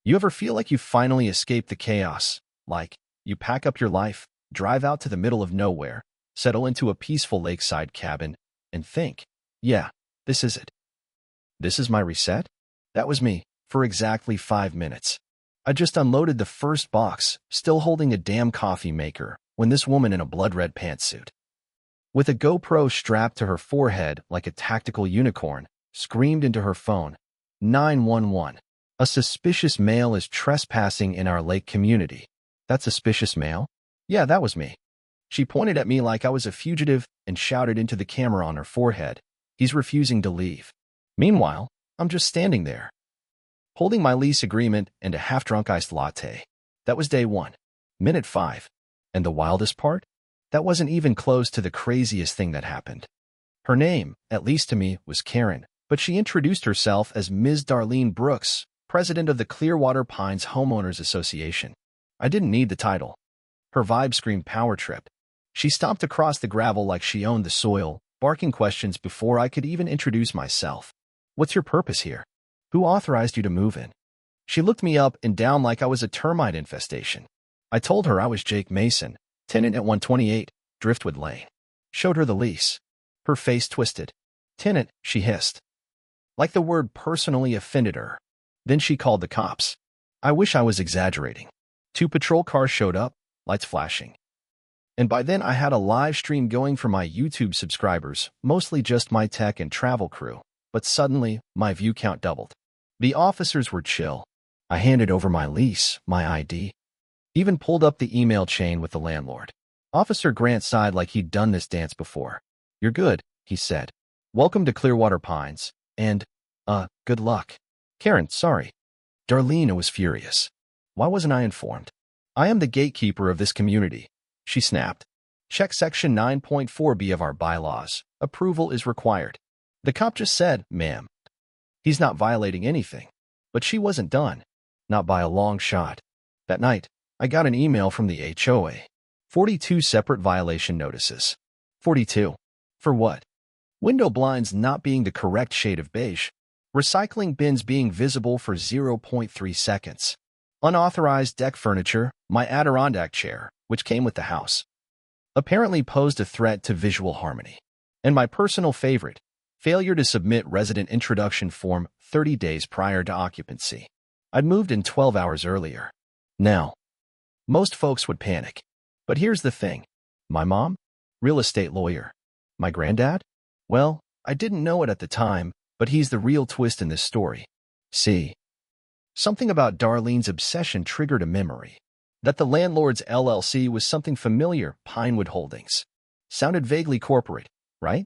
You ever feel like you finally escaped the chaos? Like, you pack up your life, drive out to the middle of nowhere, settle into a peaceful lakeside cabin, and think, yeah, this is it. This is my reset? That was me, for exactly 5 minutes. I just unloaded the first box, still holding a damn coffee maker, when this woman in a blood-red pantsuit, with a GoPro strapped to her forehead like a tactical unicorn, screamed into her phone, 911. A suspicious male is trespassing in our lake community. That suspicious male? Yeah, that was me. She pointed at me like I was a fugitive and shouted into the camera on her forehead, "He's refusing to leave." Meanwhile, I'm just standing there, holding my lease agreement and a half-drunk iced latte. That was day 1. Minute 5. And the wildest part? That wasn't even close to the craziest thing that happened. Her name, at least to me, was Karen, but she introduced herself as Ms. Darlene Brooks, president of the Clearwater Pines Homeowners Association. I didn't need the title. Her vibe screamed power trip. She stomped across the gravel like she owned the soil, barking questions before I could even introduce myself. What's your purpose here? Who authorized you to move in? She looked me up and down like I was a termite infestation. I told her I was Jake Mason, tenant at 128 Driftwood Lane. Showed her the lease. Her face twisted. "Tenant," she hissed. Like the word personally offended her. Then she called the cops. I wish I was exaggerating. 2 patrol cars showed up, lights flashing. And by then I had a live stream going for my YouTube subscribers, mostly just my tech and travel crew. But suddenly, my view count doubled. The officers were chill. I handed over my lease, my ID. Even pulled up the email chain with the landlord. Officer Grant sighed like he'd done this dance before. "You're good," he said. "Welcome to Clearwater Pines. And, good luck." "Karen, sorry." Darlene was furious. Why wasn't I informed? "I am the gatekeeper of this community," she snapped. "Check Section 9.4b of our bylaws. Approval is required." The cop just said, "Ma'am, he's not violating anything." But she wasn't done. Not by a long shot. That night, I got an email from the HOA. 42 separate violation notices. 42. For what? Window blinds not being the correct shade of beige. Recycling bins being visible for 0.3 seconds. Unauthorized deck furniture, my Adirondack chair, which came with the house, apparently posed a threat to visual harmony. And my personal favorite, failure to submit resident introduction form 30 days prior to occupancy. I'd moved in 12 hours earlier. Now, most folks would panic. But here's the thing. My mom? Real estate lawyer. My granddad? Well, I didn't know it at the time, but he's the real twist in this story. See, something about Darlene's obsession triggered a memory. That the landlord's LLC was something familiar, Pinewood Holdings. Sounded vaguely corporate, right?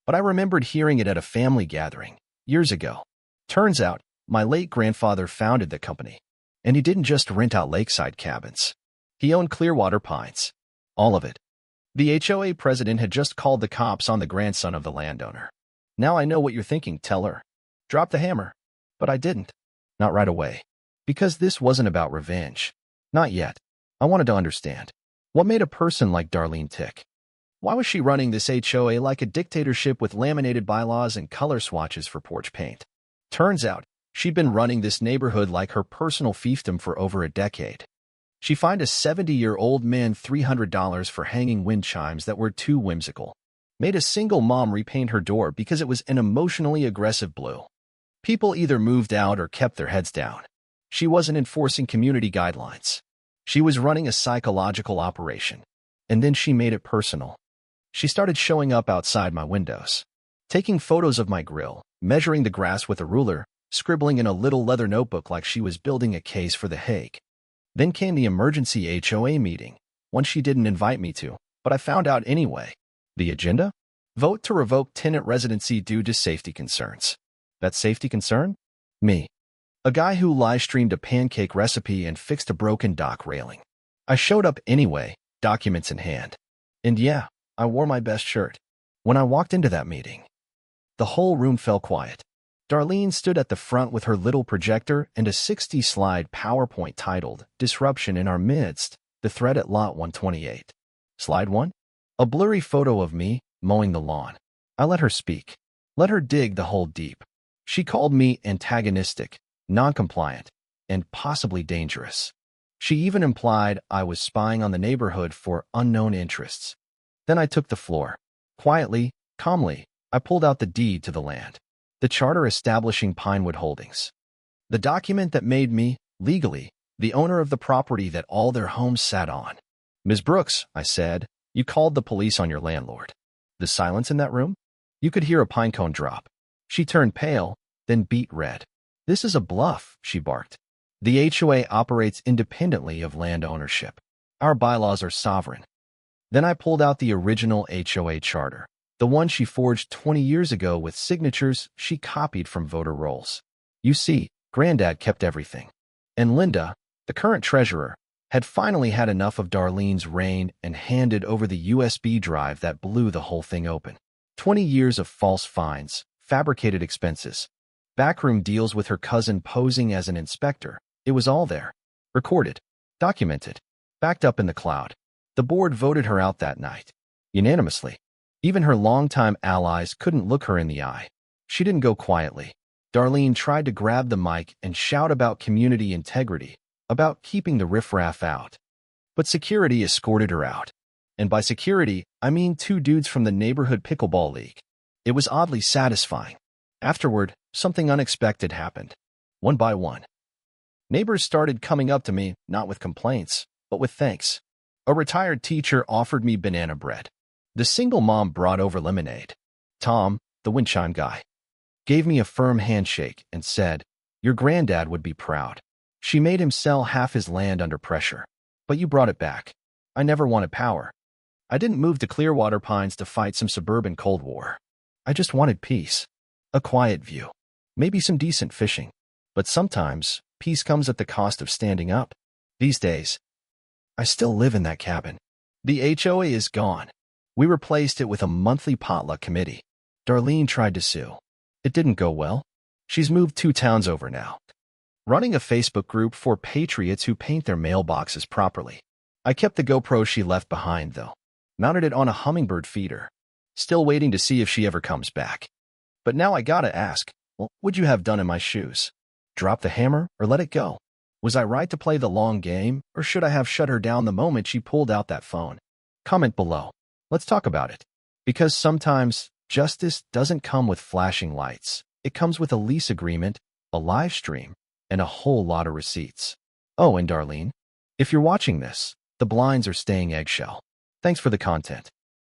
But I remembered hearing it at a family gathering, years ago. Turns out, my late grandfather founded the company. And he didn't just rent out lakeside cabins. He owned Clearwater Pines. All of it. The HOA president had just called the cops on the grandson of the landowner. Now I know what you're thinking, teller. Drop the hammer. But I didn't. Not right away. Because this wasn't about revenge. Not yet. I wanted to understand. What made a person like Darlene tick? Why was she running this HOA like a dictatorship with laminated bylaws and color swatches for porch paint? Turns out, she'd been running this neighborhood like her personal fiefdom for over a decade. She fined a 70-year-old man $300 for hanging wind chimes that were too whimsical. Made a single mom repaint her door because it was an emotionally aggressive blue. People either moved out or kept their heads down. She wasn't enforcing community guidelines. She was running a psychological operation. And then she made it personal. She started showing up outside my windows, taking photos of my grill, measuring the grass with a ruler, scribbling in a little leather notebook like she was building a case for The Hague. Then came the emergency HOA meeting, one she didn't invite me to, but I found out anyway. The agenda? Vote to revoke tenant residency due to safety concerns. That safety concern? Me. A guy who live-streamed a pancake recipe and fixed a broken dock railing. I showed up anyway, documents in hand. And yeah, I wore my best shirt. When I walked into that meeting, the whole room fell quiet. Darlene stood at the front with her little projector and a 60-slide PowerPoint titled, "Disruption in Our Midst, the Threat at Lot 128. Slide 1? A blurry photo of me, mowing the lawn. I let her speak. Let her dig the hole deep. She called me antagonistic, non-compliant, and possibly dangerous. She even implied I was spying on the neighborhood for unknown interests. Then I took the floor. Quietly, calmly, I pulled out the deed to the land, the charter establishing Pinewood Holdings, the document that made me, legally, the owner of the property that all their homes sat on. "Ms. Brooks," I said, "you called the police on your landlord." The silence in that room? You could hear a pinecone drop. She turned pale, then beet red. "This is a bluff," she barked. "The HOA operates independently of land ownership. Our bylaws are sovereign." Then I pulled out the original HOA charter, the one she forged 20 years ago with signatures she copied from voter rolls. You see, Granddad kept everything. And Linda, the current treasurer, had finally had enough of Darlene's reign and handed over the USB drive that blew the whole thing open. 20 years of false fines, fabricated expenses, backroom deals with her cousin posing as an inspector. It was all there. Recorded, documented, backed up in the cloud. The board voted her out that night. Unanimously. Even her longtime allies couldn't look her in the eye. She didn't go quietly. Darlene tried to grab the mic and shout about community integrity, about keeping the riffraff out. But security escorted her out. And by security, I mean 2 dudes from the neighborhood pickleball league. It was oddly satisfying. Afterward, something unexpected happened. One by one, neighbors started coming up to me, not with complaints, but with thanks. A retired teacher offered me banana bread. The single mom brought over lemonade. Tom, the wind chime guy, gave me a firm handshake and said, "Your granddad would be proud. She made him sell half his land under pressure. But you brought it back." I never wanted power. I didn't move to Clearwater Pines to fight some suburban Cold War. I just wanted peace. A quiet view. Maybe some decent fishing. But sometimes, peace comes at the cost of standing up. These days, I still live in that cabin. The HOA is gone. We replaced it with a monthly potluck committee. Darlene tried to sue. It didn't go well. She's moved 2 towns over now, running a Facebook group for patriots who paint their mailboxes properly. I kept the GoPro she left behind, though. Mounted it on a hummingbird feeder. Still waiting to see if she ever comes back. But now I gotta ask, what would you have done in my shoes? Drop the hammer or let it go? Was I right to play the long game, or should I have shut her down the moment she pulled out that phone? Comment below. Let's talk about it. Because sometimes, justice doesn't come with flashing lights. It comes with a lease agreement, a live stream, and a whole lot of receipts. Oh, and Darlene, if you're watching this, the blinds are staying eggshell. Thanks for the content.